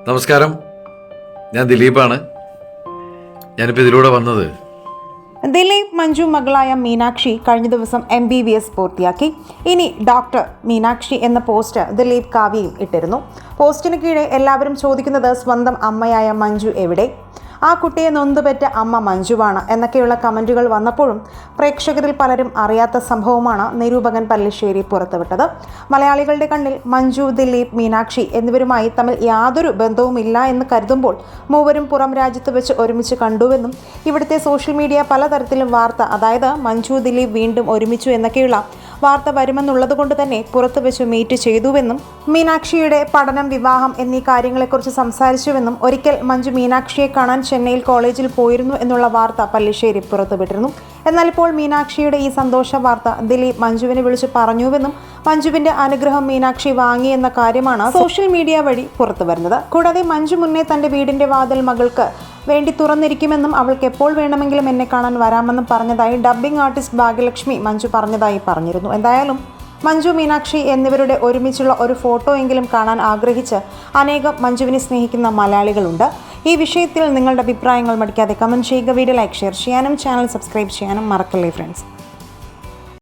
നമസ്കാരം, ഞാൻ ദിലീപാണ്. ഞാനിപ്പോൾ ഇതിലൂടെ വന്നത് ദിലീപ് മഞ്ജു മകളായ മീനാക്ഷി കഴിഞ്ഞ ദിവസം MBBS പൂർത്തിയാക്കി. ഇനി ഡോക്ടർ മീനാക്ഷി എന്ന പോസ്റ്റ് ദിലീപ് കാവ്യയും ഇട്ടിരുന്നു. പോസ്റ്റിന് കീഴെ എല്ലാവരും ചോദിക്കുന്നത് സ്വന്തം അമ്മയായ മഞ്ജു എവിടെ, ആ കുട്ടിയെ നൊന്തുപെറ്റ അമ്മ മഞ്ജുവാണ് എന്നൊക്കെയുള്ള കമൻറ്റുകൾ വന്നപ്പോഴും പ്രേക്ഷകരിൽ പലരും അറിയാത്ത സംഭവമാണ് നിരൂപകൻ പല്ലിശ്ശേരി പുറത്തുവിട്ടത്. മലയാളികളുടെ കണ്ണിൽ മഞ്ജു, ദിലീപ്, മീനാക്ഷി എന്നിവരുമായി തമ്മിൽ യാതൊരു ബന്ധവുമില്ല എന്ന് കരുതുമ്പോൾ മൂവരും പുറം രാജ്യത്ത് വെച്ച് ഒരുമിച്ച് കണ്ടുവെന്നും ഇവിടുത്തെ സോഷ്യൽ മീഡിയ പലതരത്തിലും വാർത്ത, അതായത് മഞ്ജു ദിലീപ് വീണ്ടും ഒരുമിച്ചു എന്നൊക്കെയുള്ള വാർത്ത വരുമെന്നുള്ളത് കൊണ്ട് തന്നെ പുറത്തു വെച്ച് മീറ്റ് ചെയ്തുവെന്നും മീനാക്ഷിയുടെ പഠനം, വിവാഹം എന്നീ കാര്യങ്ങളെക്കുറിച്ച് സംസാരിച്ചുവെന്നും ഒരിക്കൽ മഞ്ജു മീനാക്ഷിയെ കാണാൻ ചെന്നൈയിൽ കോളേജിൽ പോയിരുന്നു എന്നുള്ള വാർത്ത പല്ലിശ്ശേരി പുറത്തുവിട്ടിരുന്നു. എന്നാൽ ഇപ്പോൾ മീനാക്ഷിയുടെ ഈ സന്തോഷ വാർത്ത ദിലീപ് മഞ്ജുവിനെ വിളിച്ച് പറഞ്ഞുവെന്നും മഞ്ജുവിന്റെ അനുഗ്രഹം മീനാക്ഷി വാങ്ങിയെന്ന കാര്യമാണ് സോഷ്യൽ മീഡിയ വഴി പുറത്തു വരുന്നത്. കൂടാതെ മഞ്ജു മുന്നേ തന്റെ വീടിന്റെ വാതിൽ മകൾക്ക് വേണ്ടി തുറന്നിരിക്കുമെന്നും അവൾക്ക് എപ്പോൾ വേണമെങ്കിലും എന്നെ കാണാൻ വരാമെന്നും പറഞ്ഞതായി ഡബ്ബിംഗ് ആർട്ടിസ്റ്റ് ഭാഗ്യലക്ഷ്മി മഞ്ജു പറഞ്ഞതായി പറഞ്ഞിരുന്നു. എന്തായാലും മഞ്ജു, മീനാക്ഷി എന്നിവരുടെ ഒരുമിച്ചുള്ള ഒരു ഫോട്ടോ എങ്കിലും കാണാൻ ആഗ്രഹിച്ച് അനേകം മഞ്ജുവിനെ സ്നേഹിക്കുന്ന മലയാളികളുണ്ട്. ഈ വിഷയത്തിൽ നിങ്ങളുടെ അഭിപ്രായങ്ങൾ മടിക്കാതെ കമൻറ്റ് ചെയ്യുക. വീഡിയോ ലൈക്ക്, ഷെയർ ചെയ്യാനും ചാനൽ സബ്സ്ക്രൈബ് ചെയ്യാനും മറക്കല്ലേ ഫ്രണ്ട്സ്.